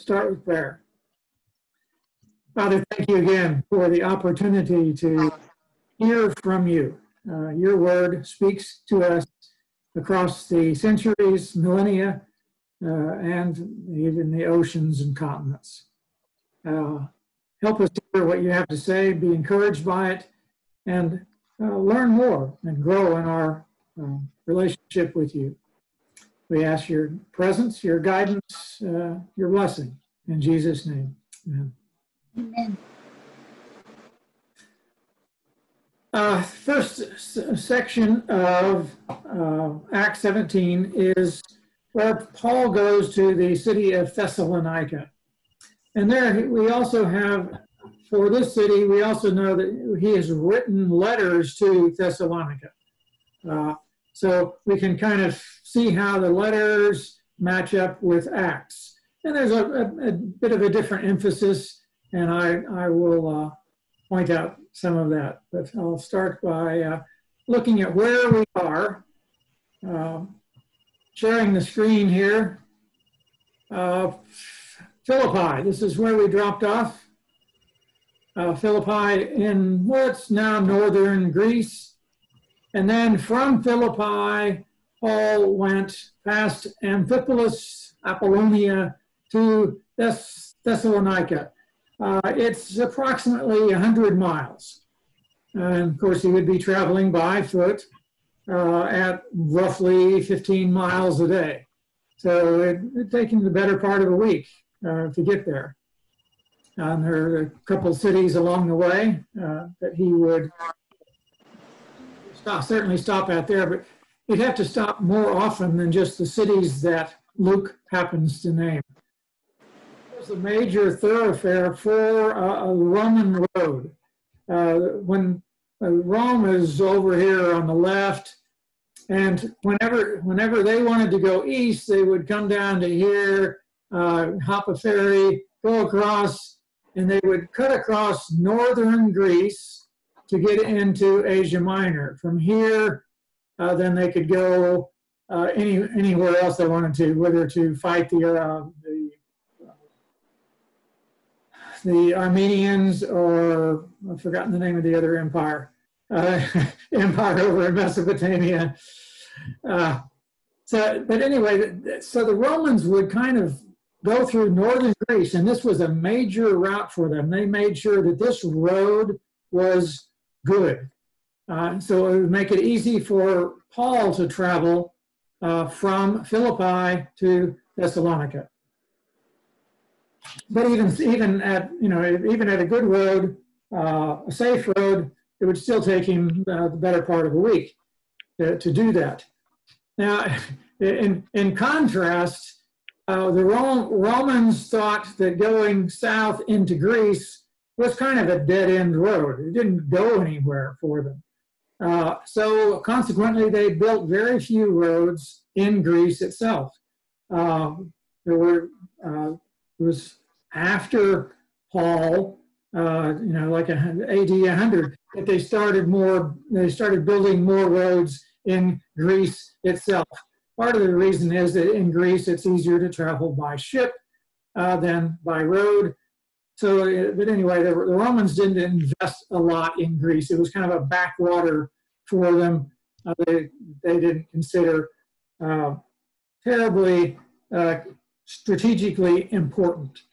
Start with prayer. Father, thank you again for the opportunity to hear from you. Your word speaks to us across the centuries, millennia, and even the oceans and continents. Help us to hear what you have to say, be encouraged by it, and learn more and grow in our relationship with you. We ask your presence, your guidance, your blessing. In Jesus' name, amen. Amen. First section of Acts 17 is where Paul goes to the city of Thessalonica. And there we also have, for this city, we also know that he has written letters to Thessalonica. So we can kind of see how the letters match up with Acts. And there's a bit of a different emphasis, and I will point out some of that. But I'll start by looking at where we are. Sharing the screen here. Philippi, this is where we dropped off. Philippi in what's now northern Greece. And then from Philippi, Paul went past Amphipolis, Apollonia, to Thessalonica. It's approximately 100 miles. And of course, he would be traveling by foot at roughly 15 miles a day. So it'd take him the better part of a week to get there. There are a couple cities along the way that he would certainly stop at there, but he'd have to stop more often than just the cities that Luke happens to name. It was a major thoroughfare for a Roman road. When Rome is over here on the left, and whenever they wanted to go east, they would come down to here, hop a ferry, go across, and they would cut across northern Greece to get into Asia Minor. From here, then they could go anywhere else they wanted to, whether to fight the Armenians, or I've forgotten the name of the other empire, empire over in Mesopotamia. But anyway, so the Romans would kind of go through northern Greece, and this was a major route for them. They made sure that this road was good. So it would make it easy for Paul to travel from Philippi to Thessalonica. But even at a good road, a safe road, it would still take him the better part of a week to do that. Now, in contrast, the Romans thought that going south into Greece was kind of a dead-end road. It didn't go anywhere for them. So consequently, they built very few roads in Greece itself. It was after Paul, like AD 100, that they started building more roads in Greece itself. Part of the reason is that in Greece, it's easier to travel by ship than by road. So, but anyway, the Romans didn't invest a lot in Greece. It was kind of a backwater for them. They didn't consider terribly strategically important.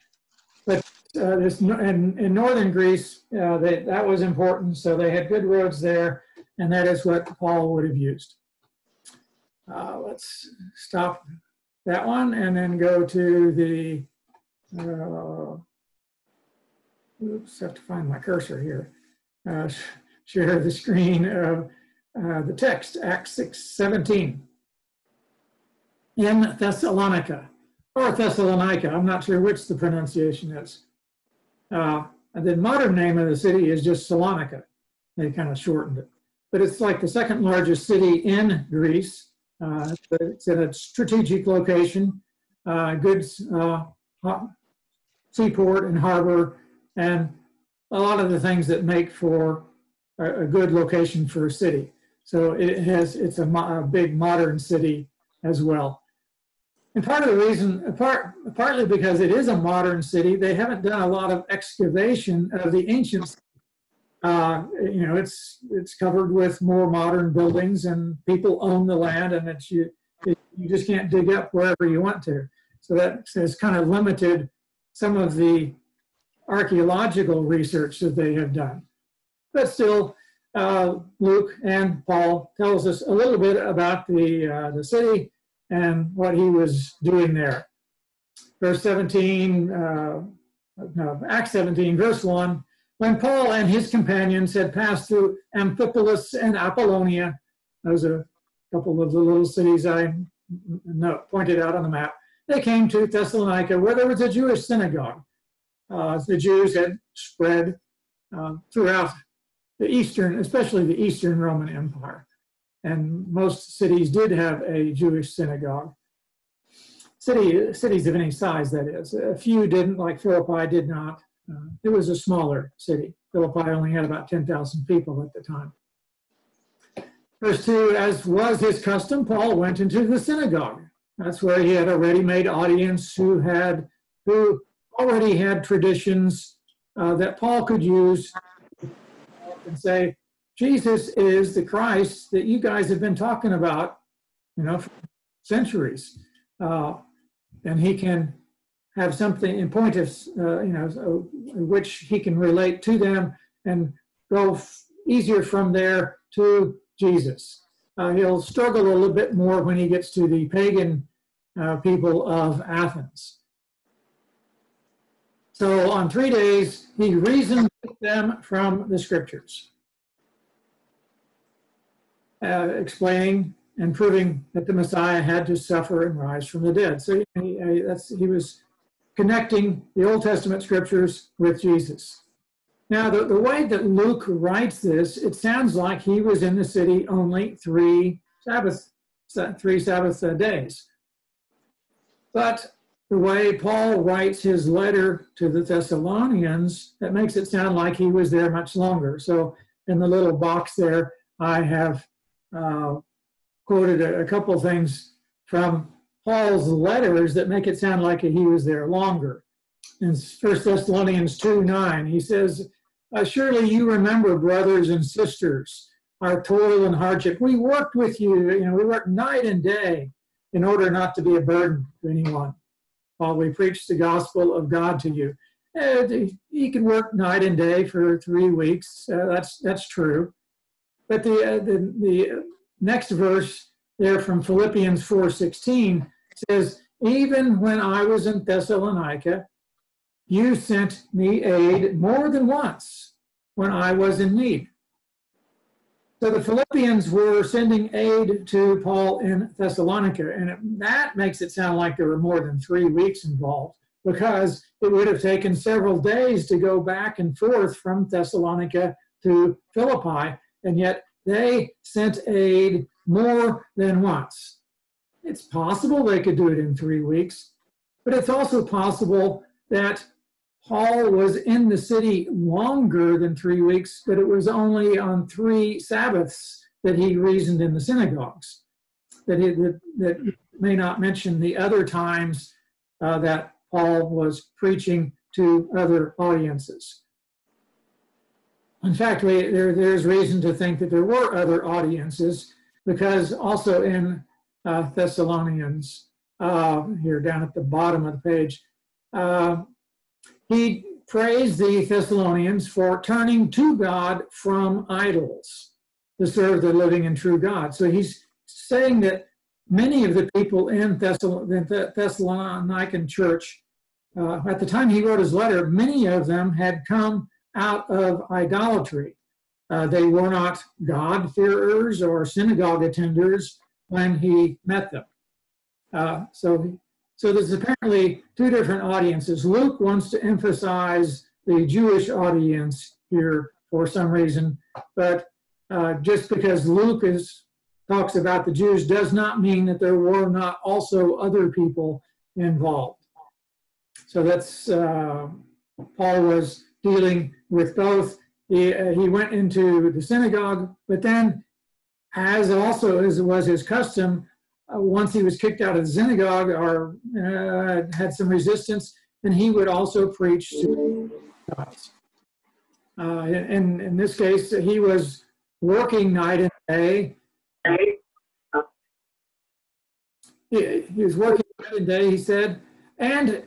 But in northern Greece, that was important. So they had good roads there, and that is what Paul would have used. Let's stop that one and then go to the oops, I have to find my cursor here. Share the screen of the text, Acts 6:17. In Thessalonica, or Thessalonica, I'm not sure which the pronunciation is. The modern name of the city is just Salonika. They kind of shortened it. But it's like the second largest city in Greece. It's in a strategic location, good seaport and harbor, and a lot of the things that make for a good location for a city. So it's a big modern city as well. And part of the reason, partly because it is a modern city, they haven't done a lot of excavation of the ancient city. It's covered with more modern buildings, and people own the land, and you just can't dig up wherever you want to. So that has kind of limited some of the archaeological research that they have done. But still, Luke and Paul tells us a little bit about the city and what he was doing there. Verse 17, Acts 17, verse 1, when Paul and his companions had passed through Amphipolis and Apollonia, those are a couple of the little cities I pointed out on the map, they came to Thessalonica, where there was a Jewish synagogue. The Jews had spread throughout the Eastern, especially the Eastern Roman Empire. And most cities did have a Jewish synagogue. Cities of any size, that is. A few didn't, like Philippi did not. It was a smaller city. Philippi only had about 10,000 people at the time. Verse 2, as was his custom, Paul went into the synagogue. That's where he had a ready-made audience who already had traditions that Paul could use and say, Jesus is the Christ that you guys have been talking about, for centuries. And he can have something in point of, which he can relate to them and go easier from there to Jesus. He'll struggle a little bit more when he gets to the pagan people of Athens. So on 3 days, he reasoned with them from the scriptures, explaining and proving that the Messiah had to suffer and rise from the dead. So he was connecting the Old Testament scriptures with Jesus. Now, the way that Luke writes this, it sounds like he was in the city only three Sabbath days. But the way Paul writes his letter to the Thessalonians, that makes it sound like he was there much longer. So in the little box there, I have quoted a couple things from Paul's letters that make it sound like he was there longer. In 1 Thessalonians 2:9, he says, surely you remember, brothers and sisters, our toil and hardship. We worked with you, we worked night and day in order not to be a burden to anyone while we preach the gospel of God to you. You can work night and day for 3 weeks. That's true. But the next verse there from Philippians 4:16 says, even when I was in Thessalonica, you sent me aid more than once when I was in need. So the Philippians were sending aid to Paul in Thessalonica, and that makes it sound like there were more than 3 weeks involved, because it would have taken several days to go back and forth from Thessalonica to Philippi, and yet they sent aid more than once. It's possible they could do it in 3 weeks, but it's also possible that Paul was in the city longer than 3 weeks, but it was only on 3 Sabbaths that he reasoned in the synagogues. That may not mention the other times that Paul was preaching to other audiences. In fact, there's reason to think that there were other audiences, because also in Thessalonians, here down at the bottom of the page, he praised the Thessalonians for turning to God from idols to serve the living and true God. So he's saying that many of the people in the Thessalonican church, at the time he wrote his letter, many of them had come out of idolatry. They were not God-fearers or synagogue attenders when he met them. So there's apparently 2 different audiences. Luke wants to emphasize the Jewish audience here for some reason, but just because Luke talks about the Jews does not mean that there were not also other people involved. So that's, Paul was dealing with both. He went into the synagogue, but then, as was his custom, once he was kicked out of the synagogue or had some resistance, and he would also preach to Gentiles. In this case, he was working night and day. He was working night and day, he said, and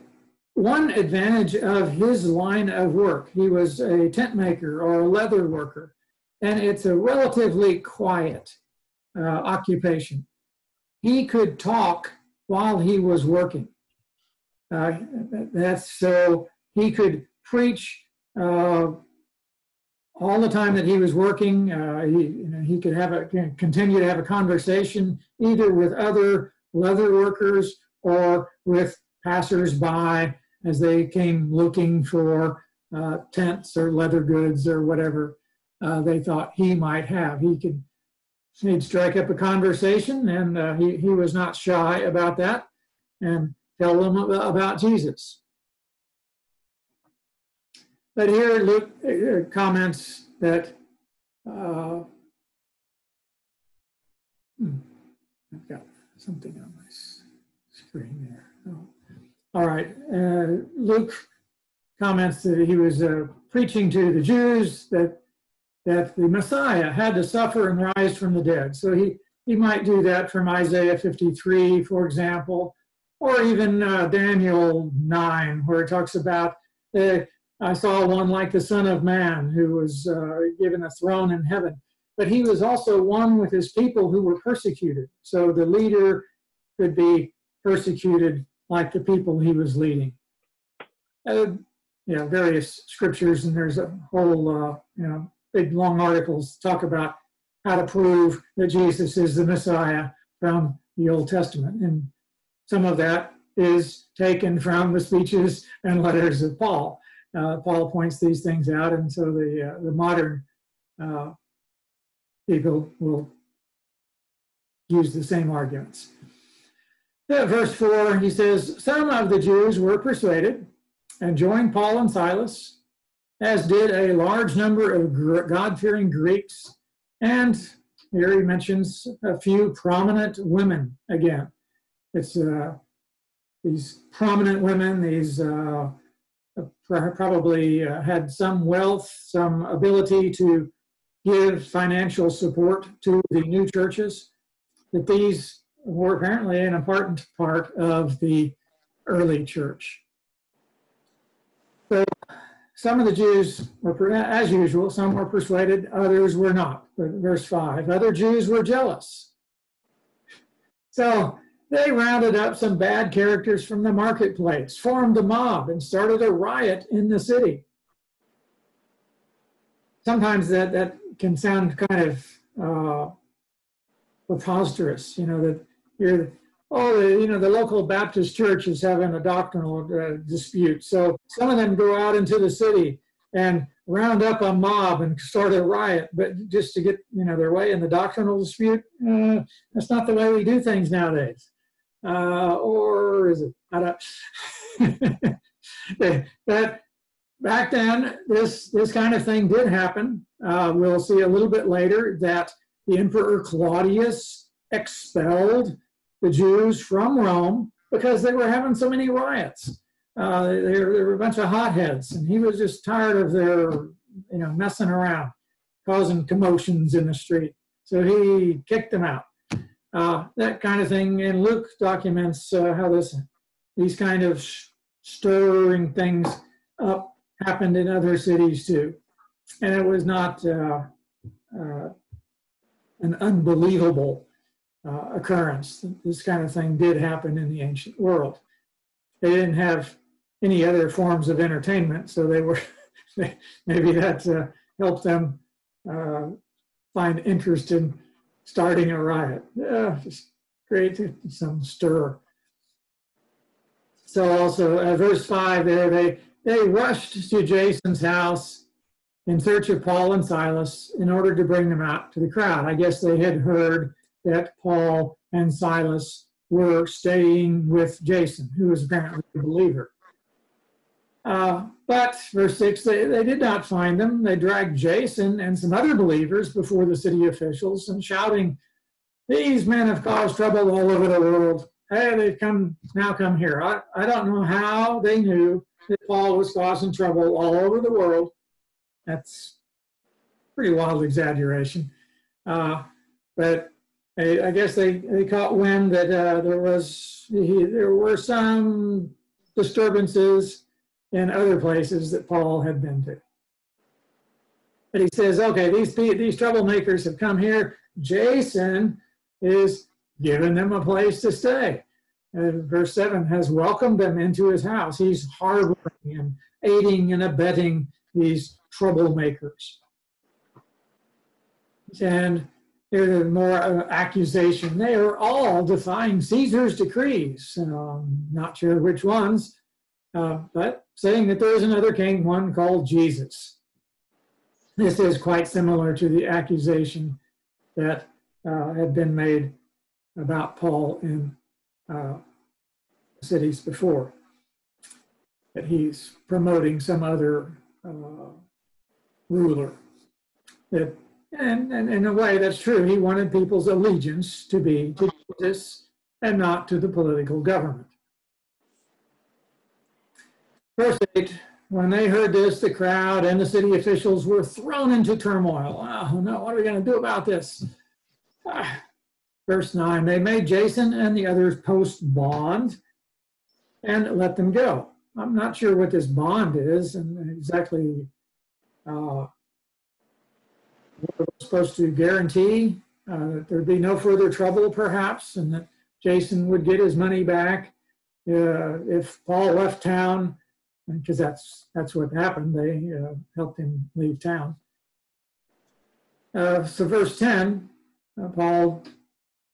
one advantage of his line of work, he was a tent maker or a leather worker, and it's a relatively quiet occupation. He could talk while he was working. That's so he could preach all the time that he was working. He could continue to have a conversation either with other leather workers or with passers-by as they came looking for tents or leather goods or whatever they thought he might have. He'd strike up a conversation, and he was not shy about that, and tell them about Jesus. But here Luke comments that I've got something on my screen there. Oh. All right, Luke comments that he was preaching to the Jews that the Messiah had to suffer and rise from the dead. So he might do that from Isaiah 53, for example, or even Daniel 9, where it talks about, I saw one like the Son of Man who was given a throne in heaven. But he was also one with his people who were persecuted. So the leader could be persecuted like the people he was leading. Various scriptures, and there's a whole, big long articles talk about how to prove that Jesus is the Messiah from the Old Testament. And some of that is taken from the speeches and letters of Paul. Paul points these things out, and so the modern people will use the same arguments. Verse 4, he says, some of the Jews were persuaded and joined Paul and Silas, as did a large number of God-fearing Greeks. And here he mentions a few prominent women again. It's these prominent women, these probably had some wealth, some ability to give financial support to the new churches, that these were apparently an important part of the early church. So some of the Jews were, as usual, some were persuaded, others were not. But verse 5, other Jews were jealous. So they rounded up some bad characters from the marketplace, formed a mob, and started a riot in the city. Sometimes that can sound kind of preposterous, that the local Baptist church is having a doctrinal dispute. So some of them go out into the city and round up a mob and start a riot, but just to get, their way in the doctrinal dispute. That's not the way we do things nowadays. Or is it? I don't. But back then, this kind of thing did happen. We'll see a little bit later that the Emperor Claudius expelled the Jews from Rome because they were having so many riots. They were a bunch of hotheads, and he was just tired of their, messing around, causing commotions in the street. So he kicked them out. That kind of thing. And Luke documents how these kind of stirring things up happened in other cities too. And it was not an unbelievable occurrence. This kind of thing did happen in the ancient world. They didn't have any other forms of entertainment, so they were maybe that helped them find interest in starting a riot. Just create some stir. So also verse 5 there, they rushed to Jason's house in search of Paul and Silas in order to bring them out to the crowd. I guess they had heard that Paul and Silas were staying with Jason, who was apparently a believer. But verse 6, they did not find them. They dragged Jason and some other believers before the city officials and shouting, these men have caused trouble all over the world. Hey, they've come here. I don't know how they knew that Paul was causing trouble all over the world. That's pretty wild exaggeration. But I guess they caught wind that there were some disturbances in other places that Paul had been to. But he says, okay, these troublemakers have come here. Jason is giving them a place to stay. And verse 7 has welcomed them into his house. He's harboring and aiding and abetting these troublemakers. And there's more accusation. They are all defying Caesar's decrees. Not sure which ones, but saying that there's another king, one called Jesus. This is quite similar to the accusation that had been made about Paul in cities before, that he's promoting some other ruler. That, and in a way, that's true. He wanted people's allegiance to be to Jesus and not to the political government. Verse 8, when they heard this, the crowd and the city officials were thrown into turmoil. Oh no, what are we going to do about this? Verse 9, they made Jason and the others post bond and let them go. I'm not sure what this bond is and exactly what it was supposed to guarantee, that there'd be no further trouble perhaps, and that Jason would get his money back if Paul left town, because that's what happened. They helped him leave town. So verse 10, Paul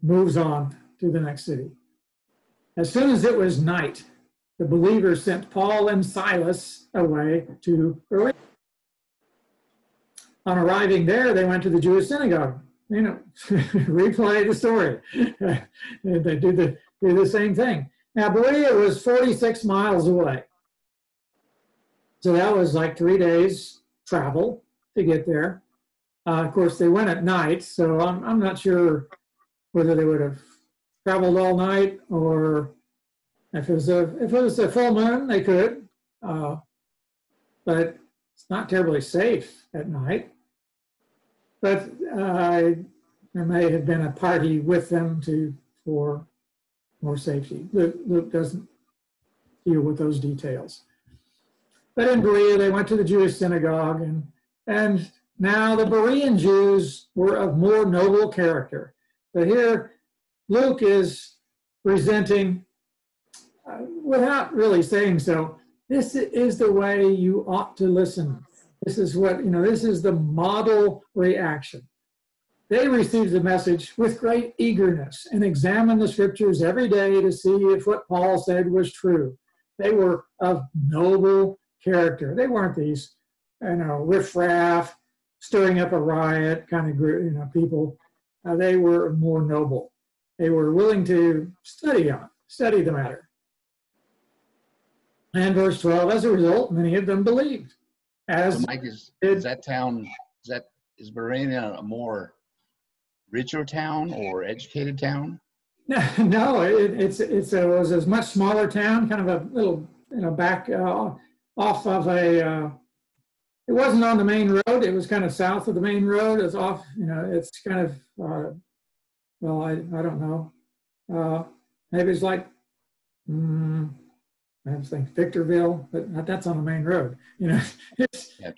moves on to the next city. As soon as it was night, the believers sent Paul and Silas away to Berea. On arriving there, they went to the Jewish synagogue. Replay the story. They do the same thing. Now, Berea was 46 miles away. So that was like 3 days travel to get there. Of course, they went at night, so I'm not sure whether they would have traveled all night, or if it was a full moon, they could. But it's not terribly safe at night. But there may have been a party with them for more safety. Luke doesn't deal with those details. But in Berea, they went to the Jewish synagogue, and now the Berean Jews were of more noble character. But here, Luke is presenting, without really saying so, this is the way you ought to listen. This is this is the model reaction. They received the message with great eagerness and examined the scriptures every day to see if what Paul said was true. They were of noble character. They weren't these, riffraff, stirring up a riot kind of group, people. They were more noble. They were willing to study the matter. And verse 12, as a result, many of them believed. So Mike, is Berea a more richer town or educated town? No, it was a much smaller town, kind of a little, back off of a. It wasn't on the main road. It was kind of south of the main road. It's off. It's kind of. Well, I don't know. Maybe it's like. I was thinking Victorville, but that's on the main road. Yeah,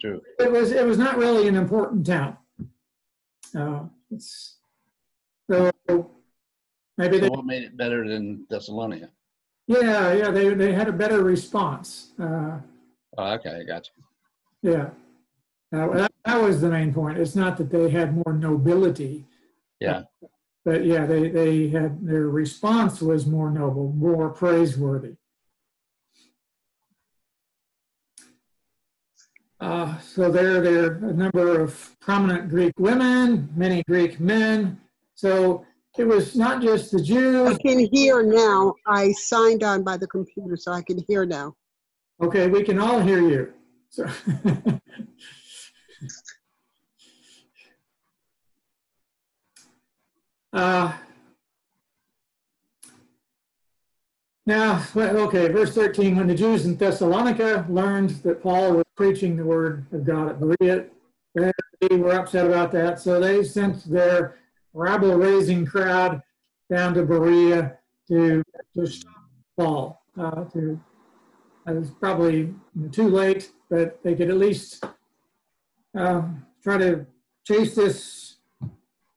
true. It was not really an important town. So maybe what made it better than Thessalonica? Yeah, they had a better response. Okay, I got you. Yeah, that was the main point. It's not that they had more nobility. Yeah. But yeah, they had, their response was more noble, more praiseworthy. So there are a number of prominent Greek women, many Greek men. So it was not just the Jews. I can hear now. I signed on by the computer, so I can hear now. Okay, we can all hear you. So Now, okay, verse 13, when the Jews in Thessalonica learned that Paul was preaching the word of God at Berea, they were upset about that, so they sent their rabble-raising crowd down to Berea to stop Paul. It was probably too late, but they could at least try to chase this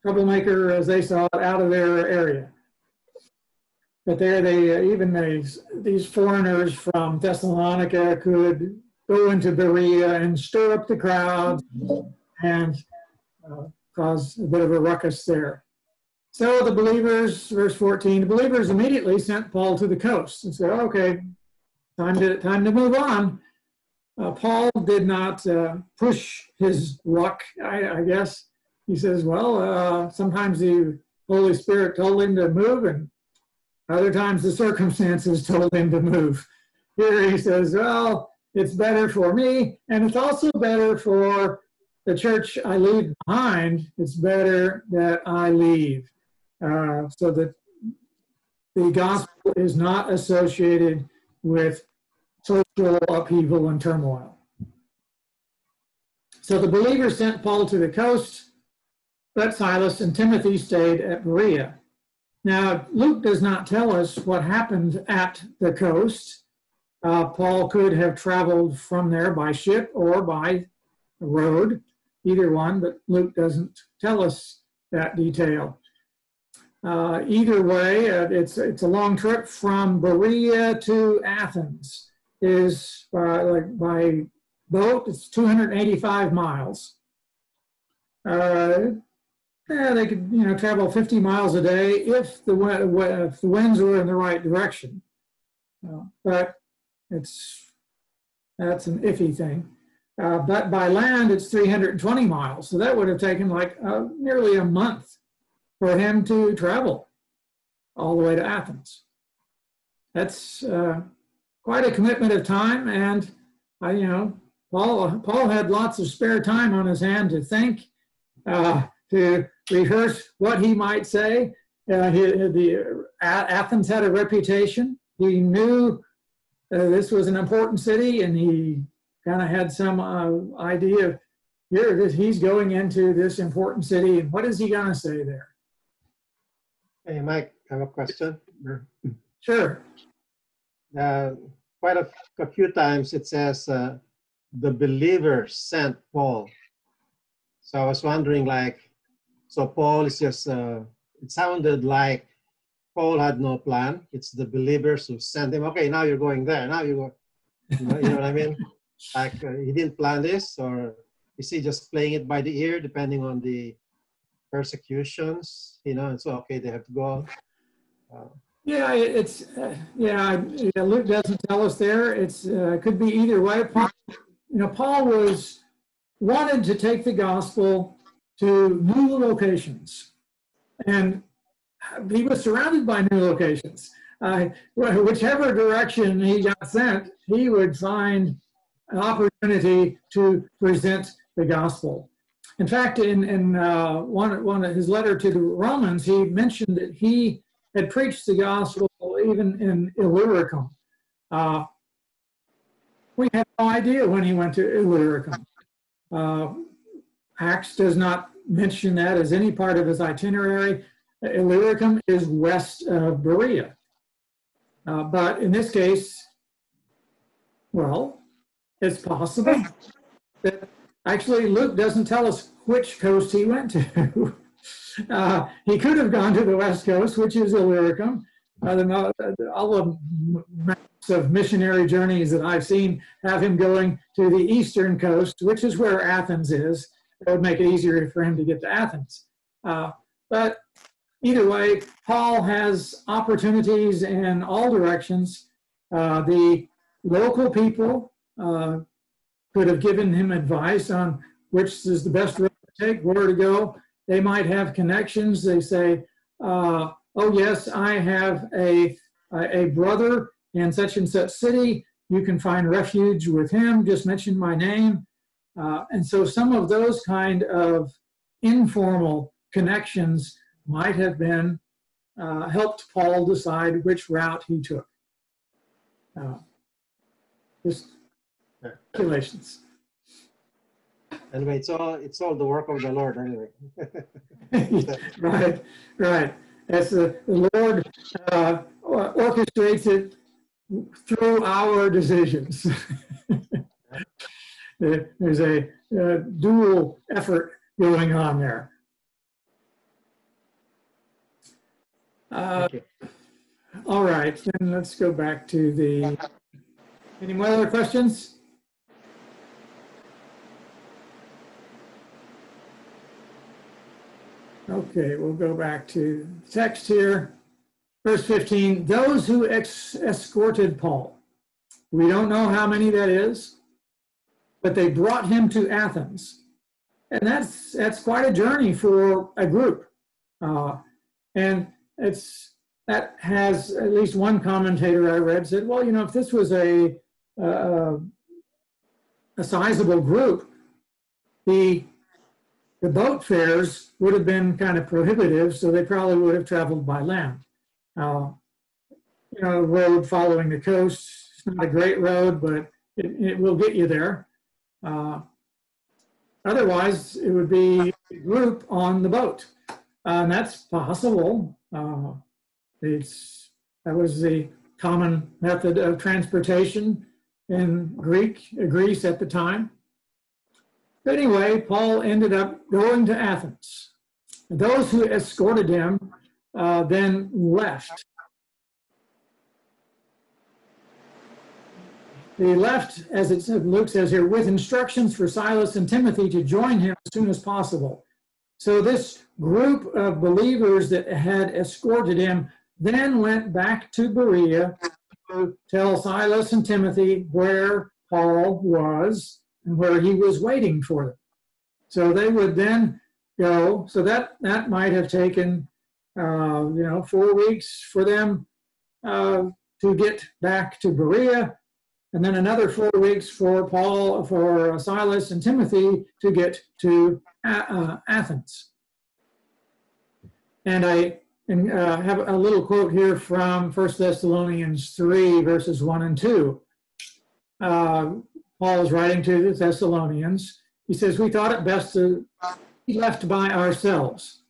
troublemaker, as they saw it, out of their area. But there, these foreigners from Thessalonica could go into Berea and stir up the crowd and cause a bit of a ruckus there. So the believers, verse 14, the believers immediately sent Paul to the coast and said, okay, time to move on. Paul did not push his luck, I guess. He says, well, sometimes the Holy Spirit told him to move, and other times the circumstances told him to move. Here he says, well, it's better for me, and it's also better for the church I leave behind. It's better that I leave, so that the gospel is not associated with social upheaval and turmoil. So the believers sent Paul to the coast, but Silas and Timothy stayed at Berea. Now, Luke does not tell us what happened at the coast. Paul could have traveled from there by ship or by road, either one, but Luke doesn't tell us that detail. Either way, it's a long trip from Berea to Athens. Is like by boat, it's 285 miles. They could, travel 50 miles a day if the winds were in the right direction. But that's an iffy thing. But by land, it's 320 miles. So that would have taken like nearly a month for him to travel all the way to Athens. That's quite a commitment of time. And, Paul had lots of spare time on his hand to think, to rehearse what he might say. Athens had a reputation. He knew this was an important city, and he kind of had some idea of here he's going into this important city, and what is he going to say there? Hey, Mike, I have a question. Sure. Quite a few times it says the believers sent Paul. So I was wondering, so Paul is just, it sounded like Paul had no plan. It's the believers who sent him. Okay, now you're going there. Now you go. You know what I mean? He didn't plan this, or is he just playing it by the ear, depending on the persecutions? And so okay, they have to go. Luke doesn't tell us there. It's could be either way. Paul wanted to take the gospel to new locations, and he was surrounded by new locations. Whichever direction he got sent, he would find an opportunity to present the gospel. In fact, in one of his letter to the Romans, he mentioned that he had preached the gospel even in Illyricum. We have no idea when he went to Illyricum. Acts does not mention that as any part of his itinerary. Illyricum is west of Berea. But in this case, well, it's possible that actually Luke doesn't tell us which coast he went to. He could have gone to the west coast, which is Illyricum. All the maps of missionary journeys that I've seen have him going to the eastern coast, which is where Athens is. That would make it easier for him to get to Athens. But either way, Paul has opportunities in all directions. The local people could have given him advice on which is the best road to take, where to go. They might have connections. They say, oh yes, I have a brother in such and such city. You can find refuge with him. Just mention my name. And so some of those kind of informal connections might have been helped Paul decide which route he took. Uh, just speculations. Anyway, it's all the work of the Lord anyway. Right, right. As the Lord orchestrates it through our decisions. There's a dual effort going on there. Thank you. All right, then let's go back to the, any more other questions? Okay, we'll go back to text here. Verse 15, those who escorted Paul. We don't know how many that is, but they brought him to Athens. And that's quite a journey for a group. And that has, at least one commentator I read said, well, you know, if this was a sizable group, the boat fares would have been kind of prohibitive, so they probably would have traveled by land. You know, road following the coast, it's not a great road, but it will get you there. Otherwise, it would be a group on the boat. And that's possible. That was the common method of transportation in Greece at the time. But anyway, Paul ended up going to Athens. Those who escorted him then left. They left, as it said, Luke says here, with instructions for Silas and Timothy to join him as soon as possible. So this group of believers that had escorted him then went back to Berea to tell Silas and Timothy where Paul was and where he was waiting for them. So they would then go, so that might have taken, 4 weeks for them to get back to Berea, and then another 4 weeks for Silas and Timothy to get to Athens. And I have a little quote here from 1 Thessalonians 3, verses 1 and 2. Paul is writing to the Thessalonians. He says, we thought it best to be left by ourselves.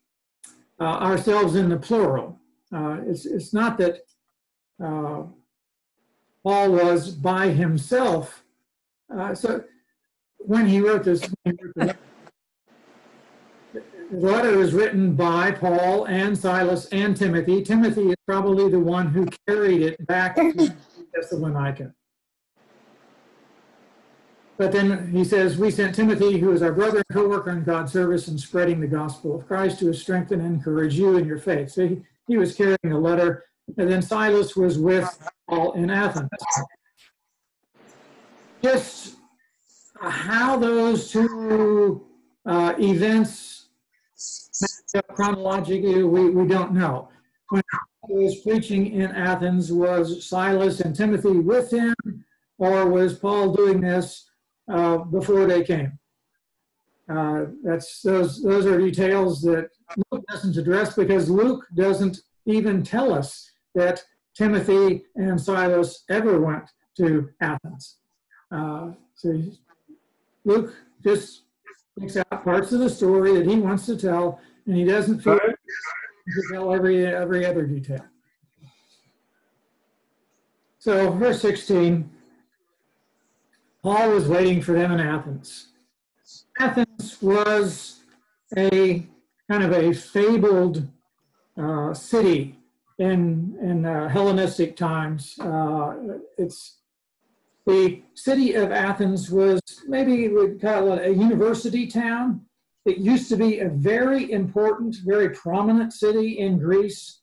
Ourselves in the plural. It's not that Paul was by himself. So when he wrote this, the letter is written by Paul and Silas and Timothy. Timothy is probably the one who carried it back to Thessalonica. But then he says, we sent Timothy, who is our brother and co-worker in God's service in spreading the gospel of Christ, to strengthen and encourage you in your faith. So he was carrying the letter, and then Silas was with Paul in Athens. Just how those two events match up chronologically, we don't know. When he was preaching in Athens, was Silas and Timothy with him, or was Paul doing this before they came? Those are details that Luke doesn't address, because Luke doesn't even tell us that Timothy and Silas ever went to Athens. So Luke just picks out parts of the story that he wants to tell, and he doesn't feel to tell every other detail. So verse 16, Paul was waiting for them in Athens. Athens was a kind of a fabled city in Hellenistic times. The city of Athens was, maybe we'd call it a university town. It used to be a very important, very prominent city in Greece.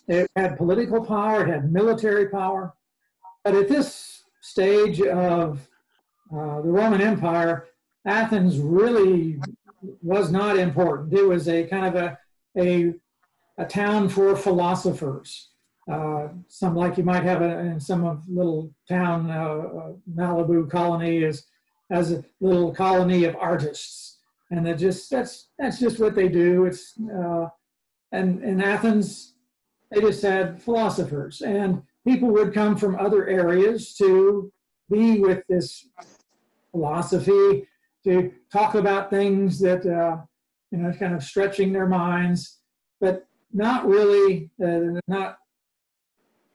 It had political power, it had military power. But at this stage of the Roman Empire, Athens really was not important. It was a kind of a town for philosophers. Some, like you might have in some little town, Malibu colony as a little colony of artists, and that's just what they do. It's and in Athens, they just had philosophers, and people would come from other areas to be with this philosophy, to talk about things that, kind of stretching their minds, but not really, not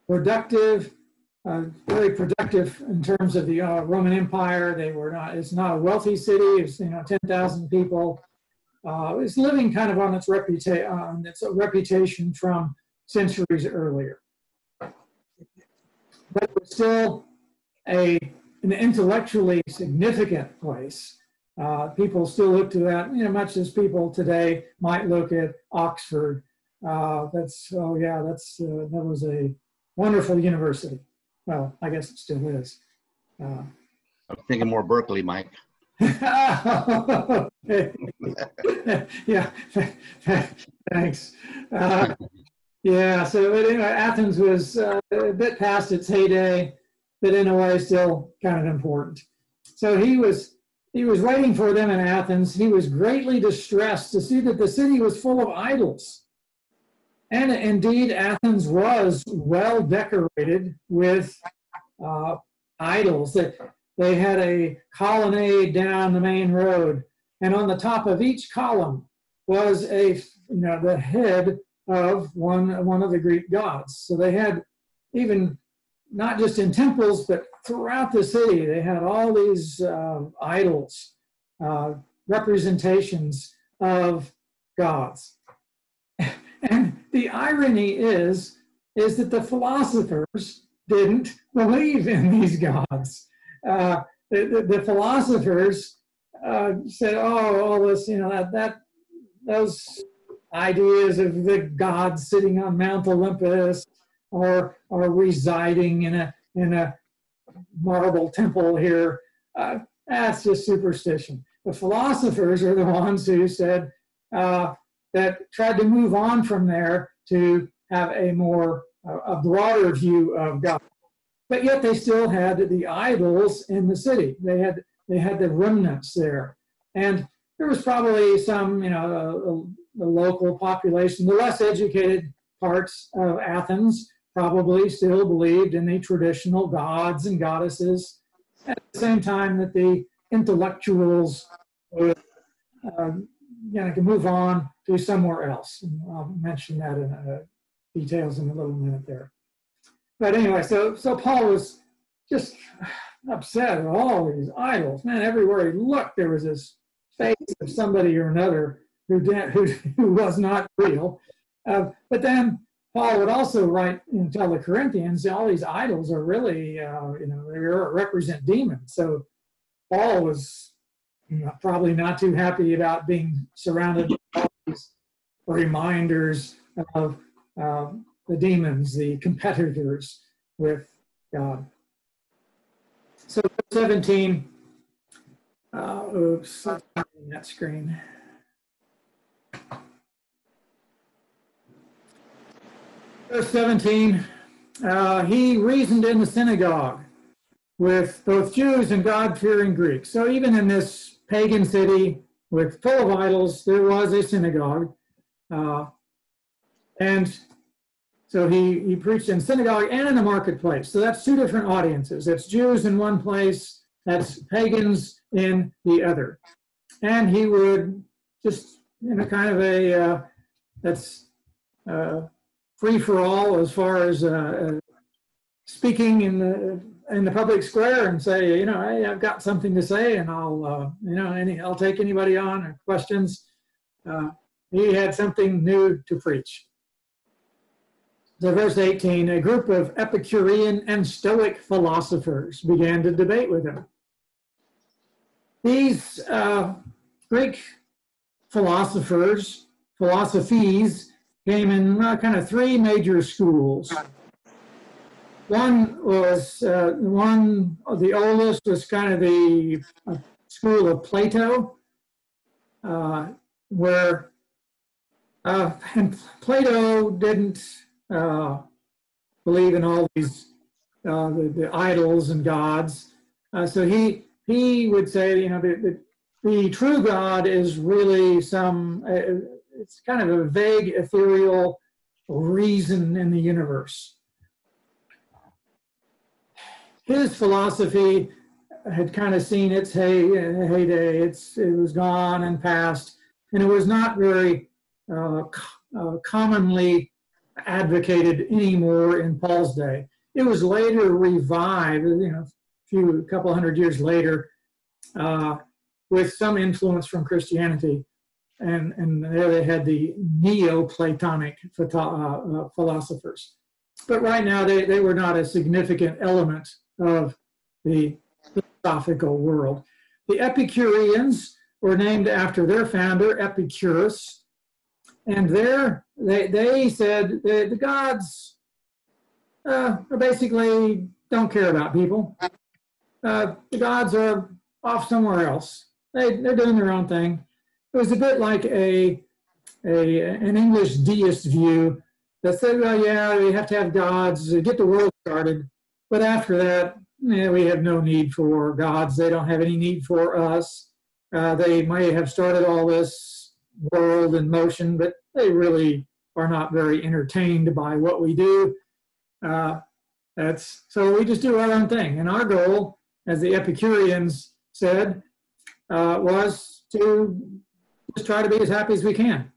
productive, very productive in terms of the Roman Empire. They were not, it's not a wealthy city, it's, 10,000 people. It's living kind of on its reputation from centuries earlier. But it was still an intellectually significant place. People still look to that, much as people today might look at Oxford. That was a wonderful university. Well, I guess it still is. I'm thinking more Berkeley, Mike. Yeah, thanks. So anyway, Athens was a bit past its heyday, but in a way still kind of important. So he was waiting for them in Athens. He was greatly distressed to see that the city was full of idols. And indeed, Athens was well decorated with idols. They had a colonnade down the main road, and on the top of each column was the head of one of the Greek gods. So they had, even not just in temples, but throughout the city, they had all these idols, representations of gods. And the irony is that the philosophers didn't believe in these gods. The philosophers said, all this, those ideas of the gods sitting on Mount Olympus or residing in a marble temple here, that's just superstition. The philosophers are the ones who said, that tried to move on from there to have a broader view of God. But yet they still had the idols in the city. They had the remnants there. And there was probably some, the local population, the less educated parts of Athens probably still believed in the traditional gods and goddesses, at the same time that the intellectuals would can move on to somewhere else. And I'll mention that in details in a little minute there. But anyway, so Paul was just upset at all these idols. Man, everywhere he looked, there was this face of somebody or another who was not real. But then Paul would also write and tell the Corinthians, all these idols are really, they represent demons. So Paul was probably not too happy about being surrounded by all these reminders of the demons, the competitors with God. So 17, oops, I'm on that screen. Verse 17, he reasoned in the synagogue with both Jews and God-fearing Greeks. So even in this pagan city full of idols, there was a synagogue. And so he preached in synagogue and in the marketplace. So that's two different audiences. That's Jews in one place, that's pagans in the other. And he would just, kind of that's free for all as far as speaking in the public square and say, hey, I've got something to say, and I'll take anybody on or questions. He had something new to preach. So verse 18, a group of Epicurean and Stoic philosophers began to debate with him. These Greek philosophies came in kind of three major schools. One was, the oldest was kind of the school of Plato, where and Plato didn't believe in all these the idols and gods. So he would say, the true God is really it's kind of a vague, ethereal reason in the universe. his philosophy had kind of seen its heyday. It was gone and past, and it was not very commonly advocated anymore in Paul's day. It was later revived, a couple hundred years later, with some influence from Christianity, and there they had the Neoplatonic philosophers. But right now, they were not a significant element of the philosophical world. The Epicureans were named after their founder, Epicurus, and they said the gods basically don't care about people. The gods are off somewhere else. They're doing their own thing. It was a bit like an English deist view that said, well, yeah, we have to have gods to get the world started, but after that, we have no need for gods. They don't have any need for us. They may have started all this world in motion, but they really are not very entertained by what we do. So we just do our own thing. And our goal, as the Epicureans said, was to just try to be as happy as we can.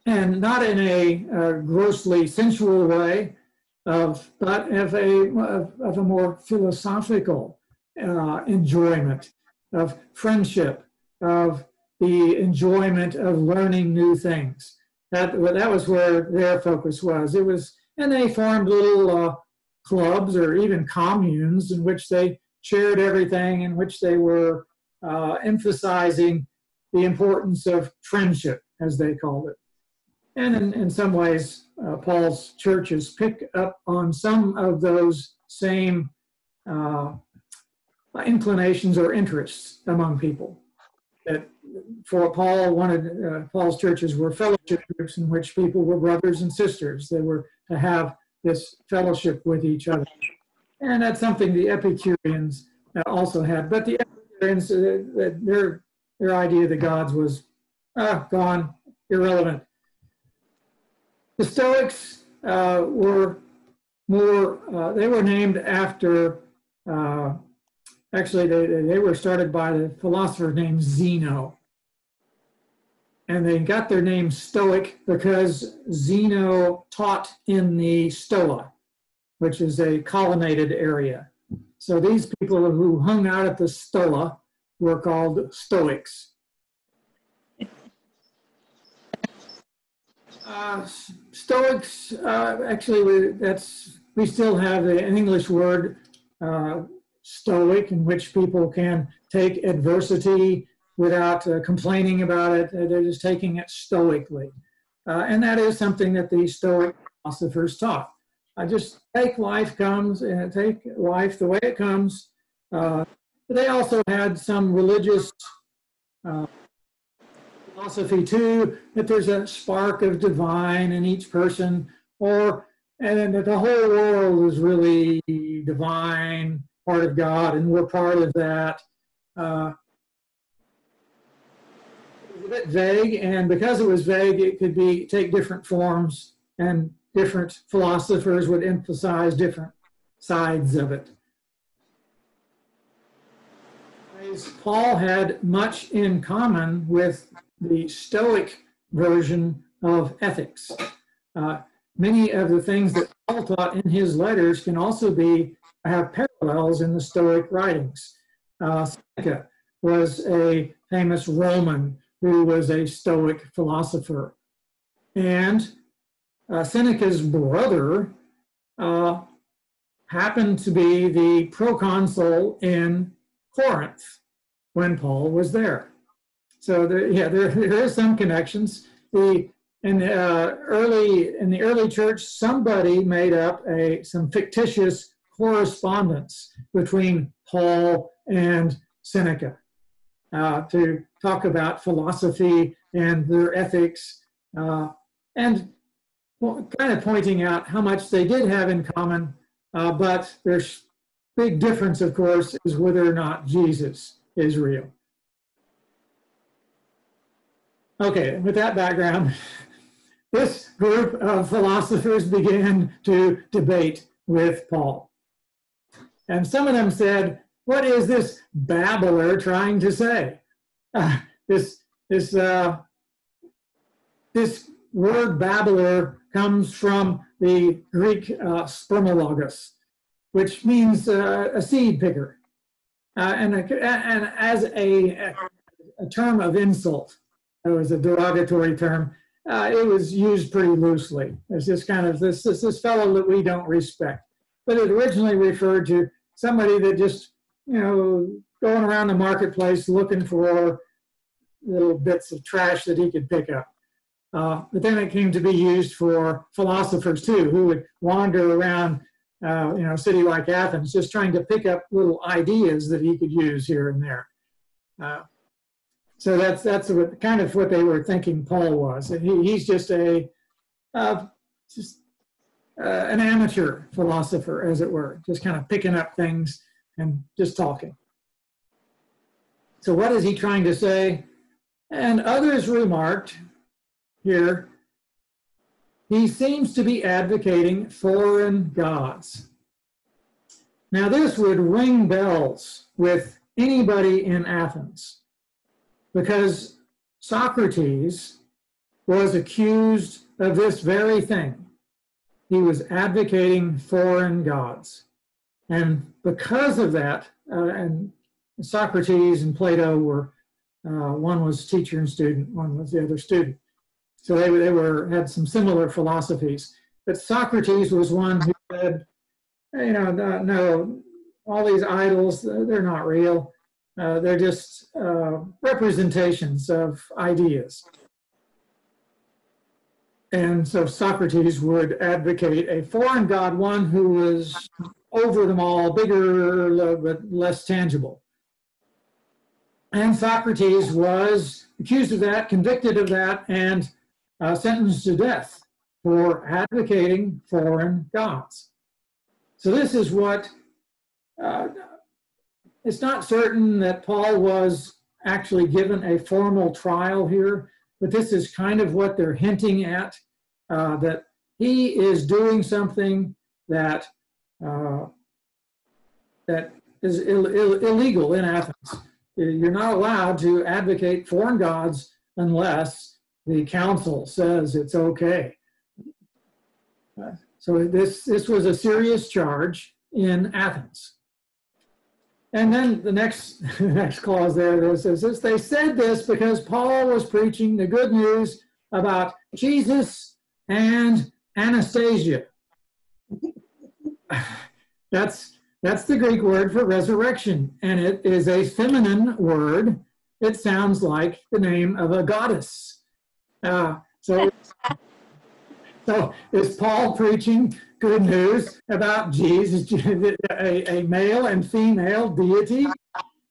And not in a grossly sensual way, but of a more philosophical enjoyment of friendship, of the enjoyment of learning new things. That was where their focus was. And they formed little clubs or even communes in which they shared everything, in which they were emphasizing the importance of friendship, as they called it. And in some ways, Paul's churches pick up on some of those same inclinations or interests among people. That for Paul, Paul's churches were fellowship groups in which people were brothers and sisters. They were to have this fellowship with each other. And that's something the Epicureans also had. But the Epicureans, their idea of the gods was gone, irrelevant. The Stoics were more, they were named after, actually they were started by the philosopher named Zeno. And they got their name Stoic because Zeno taught in the Stoa, which is a colonnaded area. So these people who hung out at the Stoa were called Stoics. Stoics, actually, we still have an English word, stoic, in which people can take adversity without complaining about it. They're just taking it stoically. And that is something that the Stoic philosophers taught. Just take life take life the way it comes. They also had some religious philosophy too, that there's a spark of divine in each person, and that the whole world is really divine, part of God, and we're part of that. It was a bit vague, and because it was vague, it could take different forms, and different philosophers would emphasize different sides of it. Paul had much in common with the Stoic version of ethics. Many of the things that Paul taught in his letters can also have parallels in the Stoic writings. Seneca was a famous Roman who was a Stoic philosopher. And Seneca's brother happened to be the proconsul in Corinth when Paul was there. So there is some connections. In the early church, somebody made up some fictitious correspondence between Paul and Seneca to talk about philosophy and their ethics, and kind of pointing out how much they did have in common, but there's big difference, of course, is whether or not Jesus is real. Okay, with that background, this group of philosophers began to debate with Paul. And some of them said, what is this babbler trying to say? This word babbler comes from the Greek spermologos, which means a seed picker, and as a term of insult. It was a derogatory term. It was used pretty loosely. It's just kind of this fellow that we don't respect. But it originally referred to somebody that just, going around the marketplace looking for little bits of trash that he could pick up. But then it came to be used for philosophers too, who would wander around, a city like Athens, just trying to pick up little ideas that he could use here and there. So that's kind of what they were thinking Paul was. And he's just an amateur philosopher, as it were, just kind of picking up things and just talking. So what is he trying to say? And others remarked here, he seems to be advocating foreign gods. Now this would ring bells with anybody in Athens, because Socrates was accused of this very thing. He was advocating foreign gods. And because of that, and Socrates and Plato were, one was teacher and student, one was the other student. So they had some similar philosophies. But Socrates was one who said, no, all these idols, they're not real. They're just representations of ideas. And so Socrates would advocate a foreign god, one who was over them all, bigger but less tangible. And Socrates was accused of that, convicted of that, and sentenced to death for advocating foreign gods. So this is what, it's not certain that Paul was actually given a formal trial here, but this is kind of what they're hinting at, that he is doing something that that is illegal in Athens. You're not allowed to advocate foreign gods unless the council says it's okay. So this was a serious charge in Athens. And then the next clause there says this, they said this because Paul was preaching the good news about Jesus and Anastasia. That's the Greek word for resurrection, and it is a feminine word. It sounds like the name of a goddess. So is Paul preaching good news about Jesus, a male and female deity?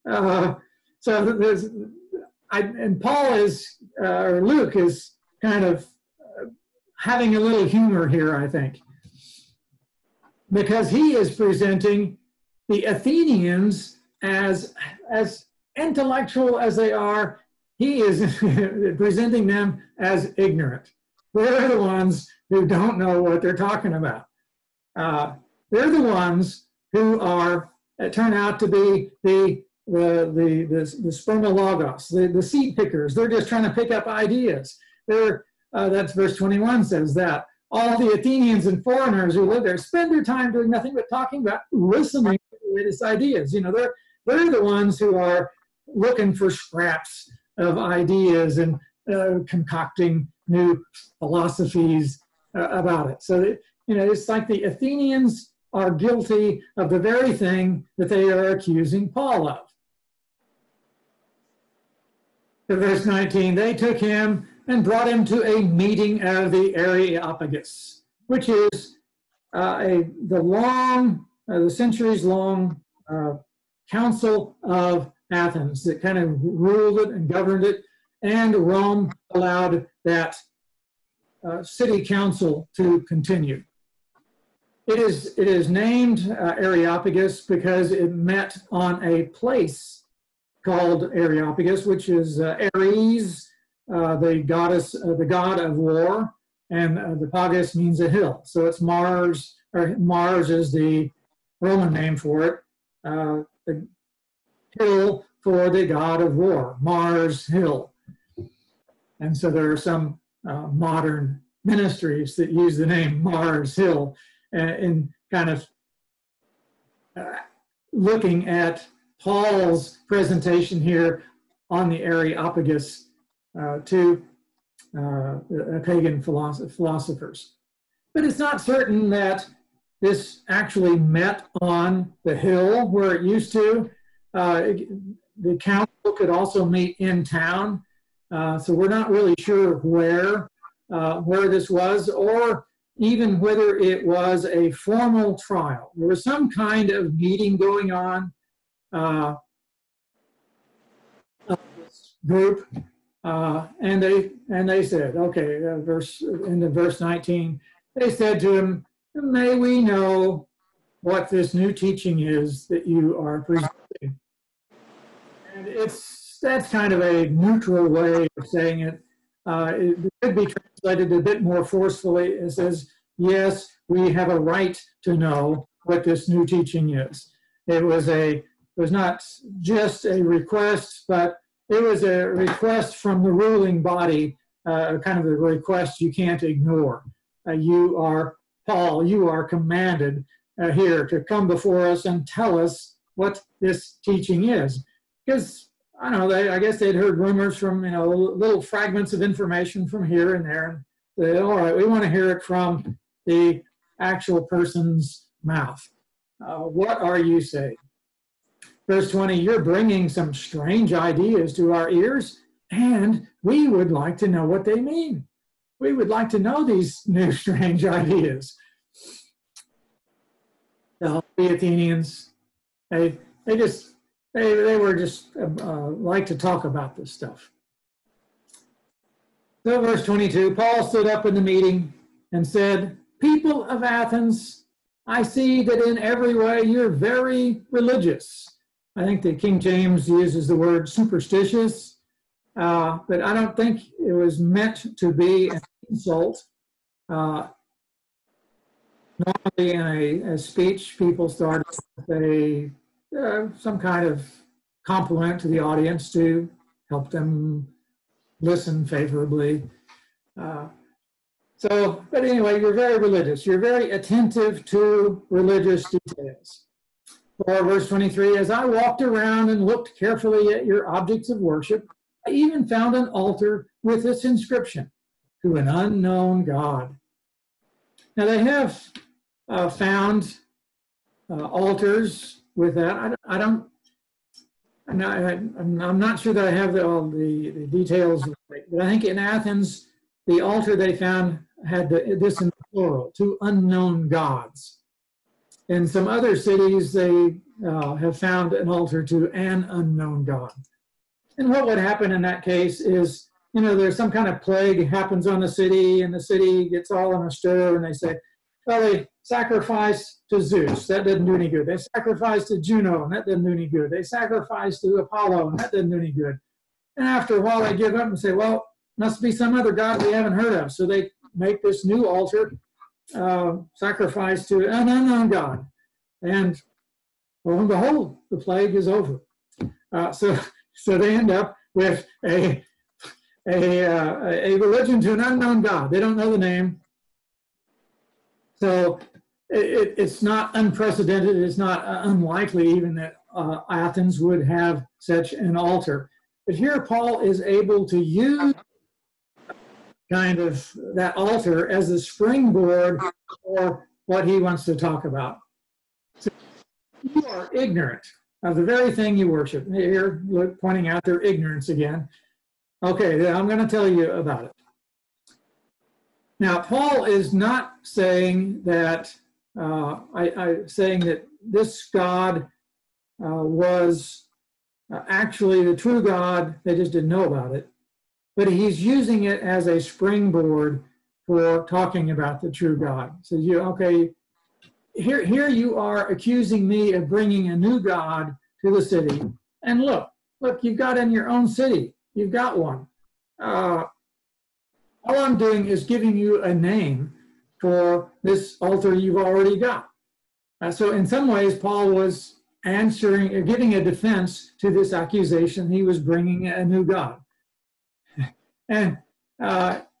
And Paul is, or Luke is kind of having a little humor here, I think, because he is presenting the Athenians as intellectual as they are. He is presenting them as ignorant. They're the ones who don't know what they're talking about. They're the ones who turn out to be the spermologos, the seed pickers. They're just trying to pick up ideas. That's verse 21 says that. All the Athenians and foreigners who live there spend their time doing nothing but talking about, listening to the latest ideas. They're the ones who are looking for scraps of ideas and concocting new philosophies about it. So, it's like the Athenians are guilty of the very thing that they are accusing Paul of. In verse 19, they took him and brought him to a meeting of the Areopagus, which is the centuries-long council of Athens that kind of ruled it and governed it, and Rome allowed that city council to continue. It is named Areopagus because it met on a place called Areopagus, which is Ares, the god of war, and the Pagus means a hill. So it's Mars, or Mars is the Roman name for it, the hill for the god of war, Mars Hill. And so there are some modern ministries that use the name Mars Hill in kind of looking at Paul's presentation here on the Areopagus to pagan philosophers. But it's not certain that this actually met on the hill where it used to. The council could also meet in town. So we're not really sure where this was, or even whether it was a formal trial. There was some kind of meeting going on of this group, and they said, okay, verse 19, they said to him, "May we know what this new teaching is that you are presenting?" And that's kind of a neutral way of saying it. It could be translated a bit more forcefully. It says, yes, we have a right to know what this new teaching is. It was not just a request, but it was a request from the ruling body, kind of a request you can't ignore. You are, Paul, you are commanded here to come before us and tell us what this teaching is. Because I don't know, I guess they'd heard rumors from, little fragments of information from here and there. And they, all right, we want to hear it from the actual person's mouth. What are you saying? Verse 20, you're bringing some strange ideas to our ears, and we would like to know what they mean. We would like to know these new strange ideas. The Athenians, they were just like to talk about this stuff. So verse 22, Paul stood up in the meeting and said, "People of Athens, I see that in every way you're very religious." I think that King James uses the word superstitious, but I don't think it was meant to be an insult. Normally in a speech, people start with some kind of compliment to the audience to help them listen favorably. But anyway, you're very religious. You're very attentive to religious details. Or verse 23, as I walked around and looked carefully at your objects of worship, I even found an altar with this inscription, to an unknown God. Now they have found altars with that. I'm not sure that I have all the details, but I think in Athens, the altar they found had this in the plural, to unknown gods. In some other cities, they have found an altar to an unknown God. And what would happen in that case is, there's some kind of plague happens on the city, and the city gets all in a stir, and they say, well, they sacrifice to Zeus. That doesn't do any good. They sacrifice to Juno, and that doesn't do any good. They sacrifice to Apollo, and that doesn't do any good. And after a while, they give up and say, well, must be some other God we haven't heard of. So they make this new altar, sacrifice to an unknown God. And lo and behold, the plague is over. So they end up with a religion to an unknown God. They don't know the name. So it's not unprecedented. It's not unlikely even that Athens would have such an altar. But here Paul is able to use kind of that altar as a springboard for what he wants to talk about. So you are ignorant of the very thing you worship. Here, look, pointing out their ignorance again. Okay, I'm going to tell you about it. Now, Paul is not saying that saying that this God was actually the true God. They just didn't know about it. But he's using it as a springboard for talking about the true God. So here you are accusing me of bringing a new God to the city. And look, you've got in your own city. You've got one. All I'm doing is giving you a name for this altar you've already got. So in some ways, Paul was giving a defense to this accusation. He was bringing a new God. And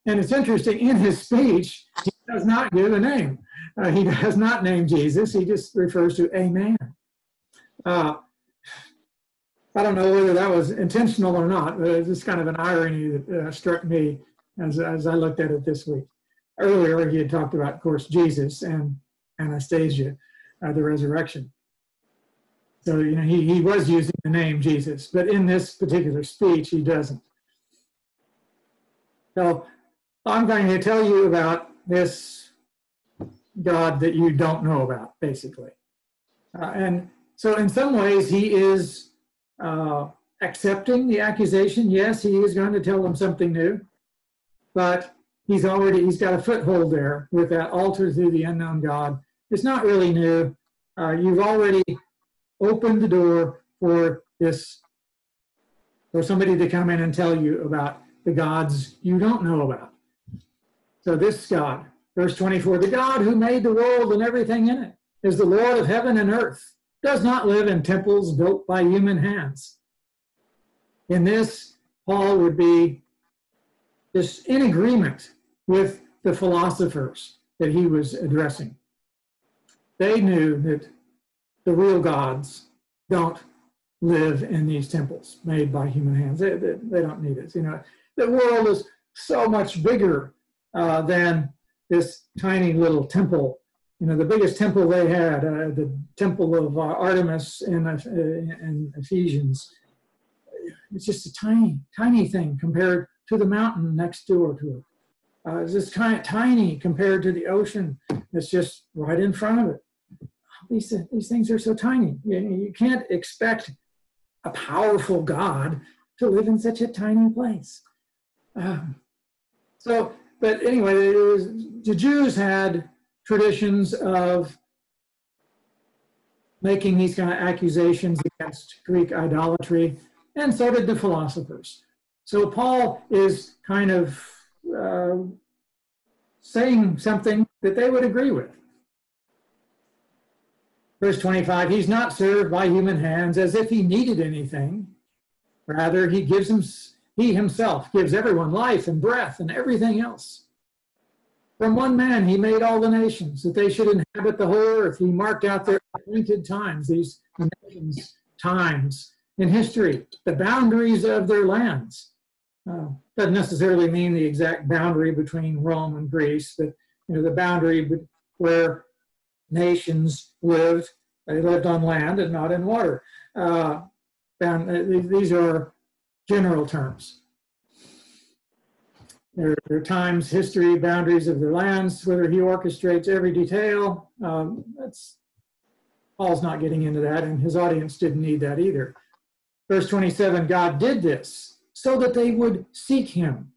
it's interesting, in his speech, he does not give a name. He does not name Jesus. He just refers to a man. I don't know whether that was intentional or not, but it's just kind of an irony that struck me as I looked at it this week. Earlier, he had talked about, of course, Jesus and Anastasia, the resurrection. So, he was using the name Jesus, but in this particular speech, he doesn't. So I'm going to tell you about this God that you don't know about, basically. And so in some ways, he is accepting the accusation. Yes, he is going to tell them something new, but he's got a foothold there with that altar through the unknown God. It's not really new. You've already opened the door for somebody to come in and tell you about the gods you don't know about. So this God, verse 24, the God who made the world and everything in it is the Lord of heaven and earth, does not live in temples built by human hands. In this, Paul would be just in agreement with the philosophers that he was addressing. They knew that the real gods don't live in these temples made by human hands. They don't need it. The world is so much bigger than this tiny little temple. The biggest temple they had, the temple of Artemis in Ephesians, it's just a tiny, tiny thing compared to the mountain next door to it. It's just kind of tiny compared to the ocean that's just right in front of it. These things are so tiny. You can't expect a powerful God to live in such a tiny place. But anyway, the Jews had traditions of making these kind of accusations against Greek idolatry, and so did the philosophers. So Paul is kind of saying something that they would agree with. Verse 25, he's not served by human hands as if he needed anything. Rather, he himself gives everyone life and breath and everything else. From one man, he made all the nations, that they should inhabit the whole earth. He marked out their appointed times, these nations' times in history, the boundaries of their lands. Doesn't necessarily mean the exact boundary between Rome and Greece, but the boundary where nations lived. They lived on land and not in water. These are general terms. There are times, history, boundaries of their lands, whether he orchestrates every detail. Paul's not getting into that, and his audience didn't need that either. Verse 27, God did this so that they would seek him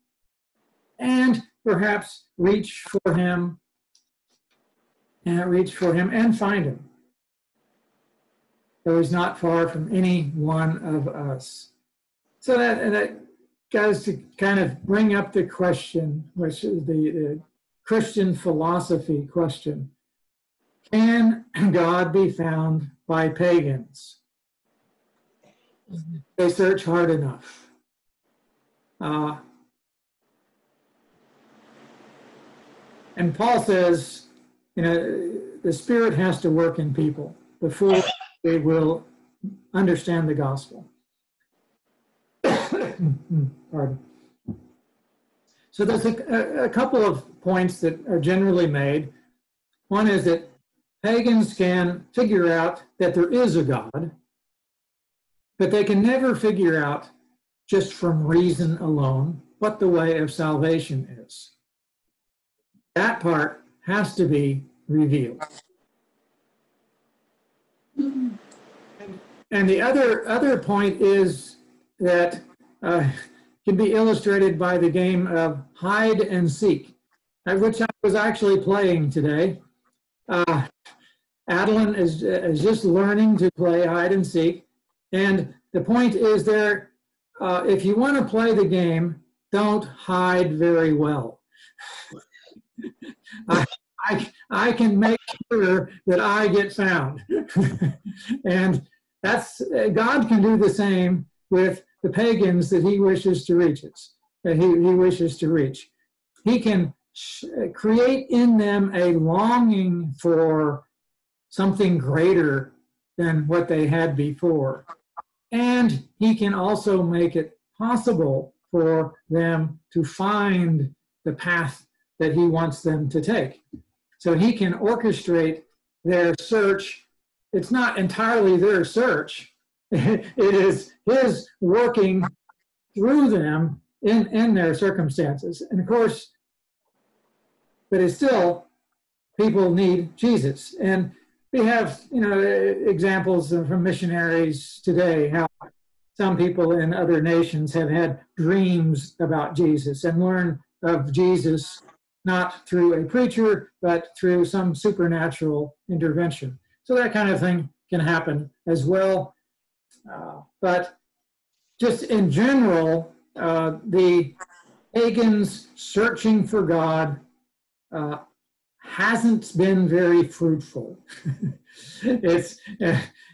and perhaps reach for him and find him. Though he's not far from any one of us. So that goes to kind of bring up the question, which is the Christian philosophy question. Can God be found by pagans? They search hard enough. And Paul says, the Spirit has to work in people before they will understand the gospel. Pardon. So there's a couple of points that are generally made. One is that pagans can figure out that there is a God, but they can never figure out just from reason alone what the way of salvation is. That part has to be revealed. And the other point is that can be illustrated by the game of hide and seek, which I was actually playing today. Adeline is just learning to play hide and seek. And the point is there, if you want to play the game, don't hide very well. I can make sure that I get found. And God can do the same with the pagans that he wishes to reach. He wishes to reach. He can create in them a longing for something greater than what they had before. And he can also make it possible for them to find the path that he wants them to take. So he can orchestrate their search. It's not entirely their search. It is his working through them in their circumstances. And of course, but it's still, people need Jesus. And we have, examples from missionaries today, how some people in other nations have had dreams about Jesus and learn of Jesus not through a preacher, but through some supernatural intervention. So that kind of thing can happen as well. But just in general, the pagans searching for God hasn't been very fruitful. It's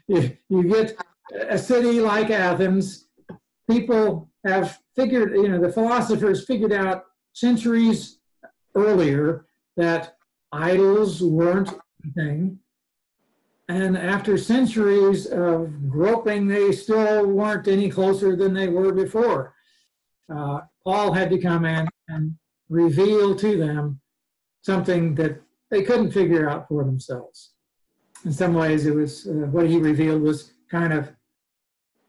you get a city like Athens, people have figured, the philosophers figured out centuries earlier that idols weren't anything. And after centuries of groping, they still weren't any closer than they were before. Paul had to come in and reveal to them something that they couldn't figure out for themselves. In some ways, it was what he revealed was kind of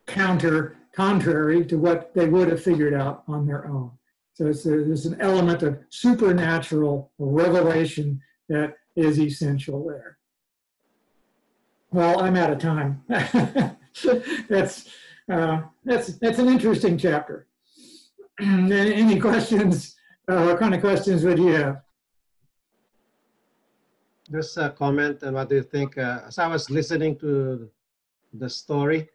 contrary to what they would have figured out on their own. So there's an element of supernatural revelation that is essential there. Well, I'm out of time. That's an interesting chapter. Any questions? What kind of questions would you have? Just a comment, and what do you think? As I was listening to the story,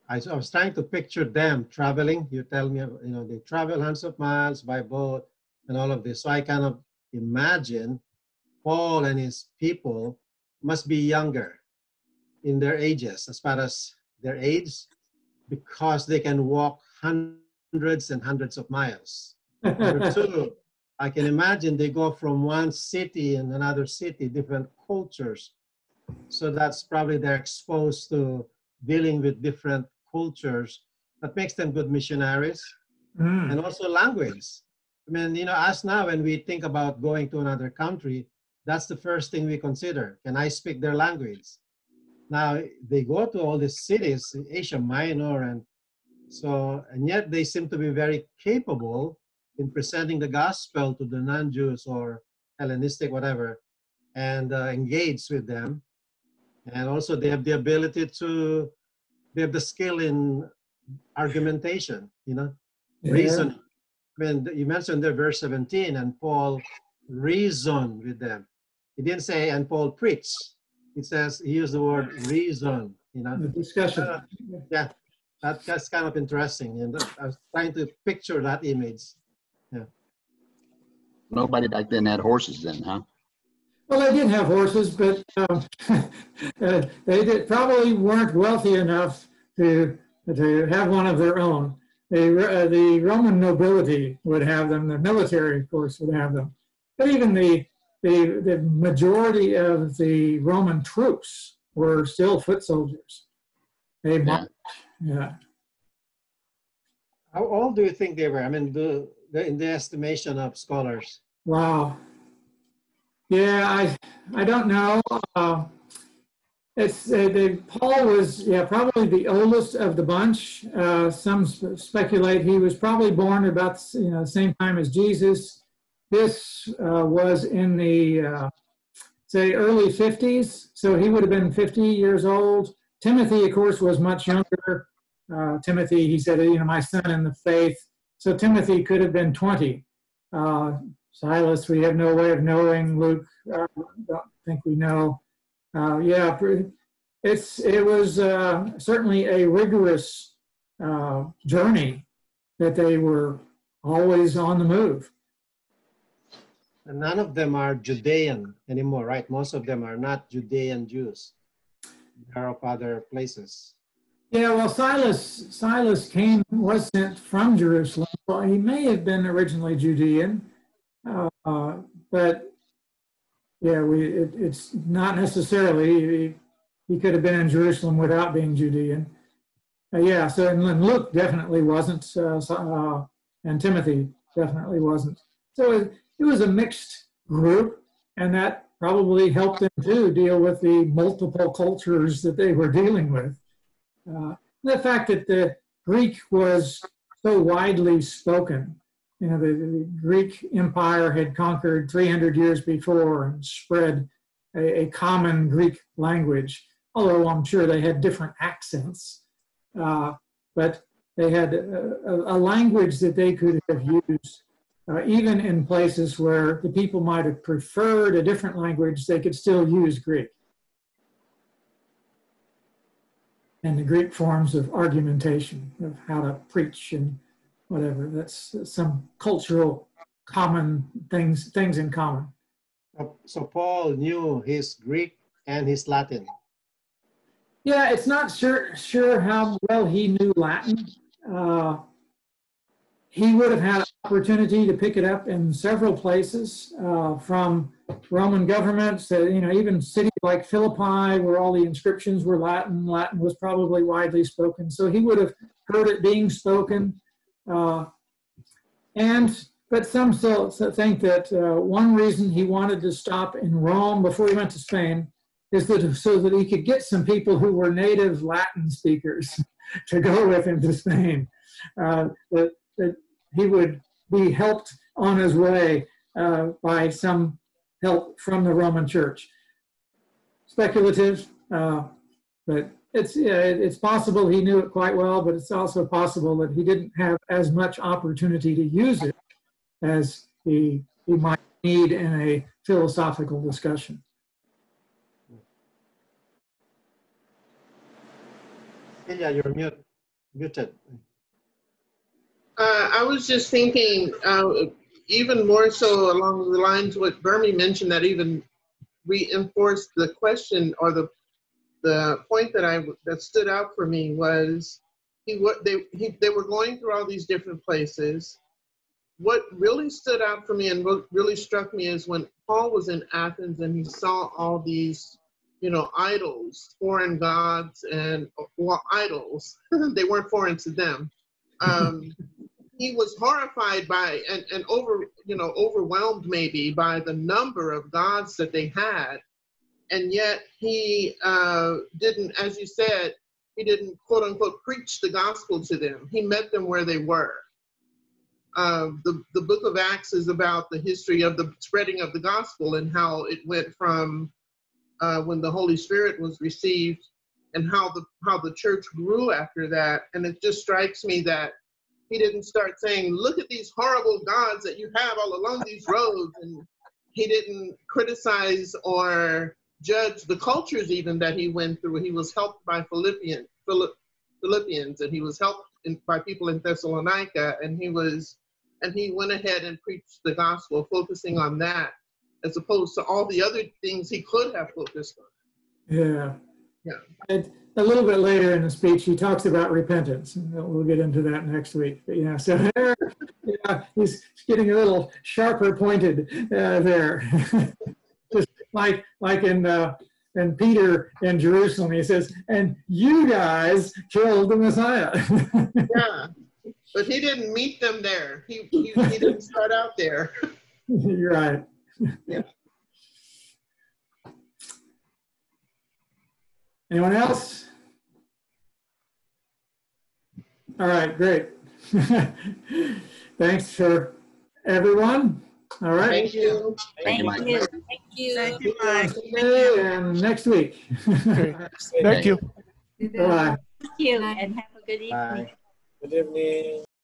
I was trying to picture them traveling. You tell me, they travel hundreds of miles by boat and all of this. So I kind of imagine Paul and his people must be younger in their ages, as far as their age, because they can walk hundreds and hundreds of miles. Number two, I can imagine they go from one city and another city, different cultures. So that's probably they're exposed to dealing with different cultures. That makes them good missionaries. And also language. I mean, us now, when we think about going to another country, that's the first thing we consider. Can I speak their language? Now, they go to all these cities in Asia Minor, and yet they seem to be very capable in presenting the gospel to the non-Jews or Hellenistic, whatever, and engage with them. And also they have the ability they have the skill in argumentation, reasoning. I mean, you mentioned there verse 17, and Paul reasoned with them. He didn't say, and Paul preached. It says, he used the word reason, The discussion. Yeah, that's kind of interesting. And I was trying to picture that image. Yeah. Nobody back then had horses then, huh? Well, they did have horses, but they probably weren't wealthy enough to have one of their own. The Roman nobility would have them. The military, of course, would have them. But even the majority of the Roman troops were still foot soldiers. They marched. Yeah. How old do you think they were? I mean, in the estimation of scholars. Wow. Yeah, I don't know. Paul was probably the oldest of the bunch. Some speculate he was probably born about the same time as Jesus. This was in the say early 50s, so he would have been 50 years old. Timothy, of course, was much younger. Timothy, he said, my son in the faith. So Timothy could have been 20. Silas, we have no way of knowing. Luke, don't think we know. It was certainly a rigorous journey that they were always on the move. And none of them are Judean anymore, right? Most of them are not Judean Jews. there of other places. Yeah, well, Silas was sent from Jerusalem. Well, he may have been originally Judean, but yeah, it's not necessarily. He could have been in Jerusalem without being Judean. Yeah, so and Luke definitely wasn't, and Timothy definitely wasn't. So it was a mixed group, and that probably helped them to deal with the multiple cultures that they were dealing with. The fact that the Greek was so widely spoken, you know, the Greek Empire had conquered 300 years before and spread a common Greek language, although I'm sure they had different accents, but they had a language that they could have used, even in places where the people might have preferred a different language, they could still use Greek. And the Greek forms of argumentation, of how to preach and whatever. That's some cultural common things in common. So Paul knew his Greek and his Latin. Yeah, it's not sure how well he knew Latin. He would have had an opportunity to pick it up in several places from Roman governments, you know, even cities like Philippi, where all the inscriptions were Latin. Latin was probably widely spoken, so he would have heard it being spoken. But some still think that one reason he wanted to stop in Rome before he went to Spain is that so that he could get some people who were native Latin speakers to go with him to Spain. That he would be helped on his way by some help from the Roman Church. Speculative, but it's possible he knew it quite well, but it's also possible that he didn't have as much opportunity to use it as he might need in a philosophical discussion. Celia, you're muted. I was just thinking, even more so along the lines what Bernie mentioned, that even reinforced the question or the point that stood out for me was they were going through all these different places. What really stood out for me and what really struck me is when Paul was in Athens and he saw all these, you know, idols, foreign gods, and well, idols. They weren't foreign to them. He was horrified by and overwhelmed maybe by the number of gods that they had, and yet he didn't, as you said, he didn't quote unquote preach the gospel to them. He met them where they were. The book of Acts is about the history of the spreading of the gospel and how it went from when the Holy Spirit was received and how the church grew after that. And it just strikes me that he didn't start saying, look at these horrible gods that you have all along these roads. And he didn't criticize or judge the cultures even that he went through. He was helped by Philippians, and he was helped by people in Thessalonica, and he went ahead and preached the gospel, focusing on that, as opposed to all the other things he could have focused on. Yeah. Yeah. And a little bit later in the speech, he talks about repentance, and we'll get into that next week. But yeah, so yeah, he's getting a little sharper pointed there. Just like in Peter in Jerusalem, he says, and you guys killed the Messiah. Yeah, but he didn't meet them there. He didn't start out there. You're right. Yeah. Anyone else? All right, great. Thanks for everyone. All right. Thank you. Thank you. Thank you. Thank you, Mike. Okay, and next week. Thank you. Bye. Thank you, and have a good evening. Bye. Good evening.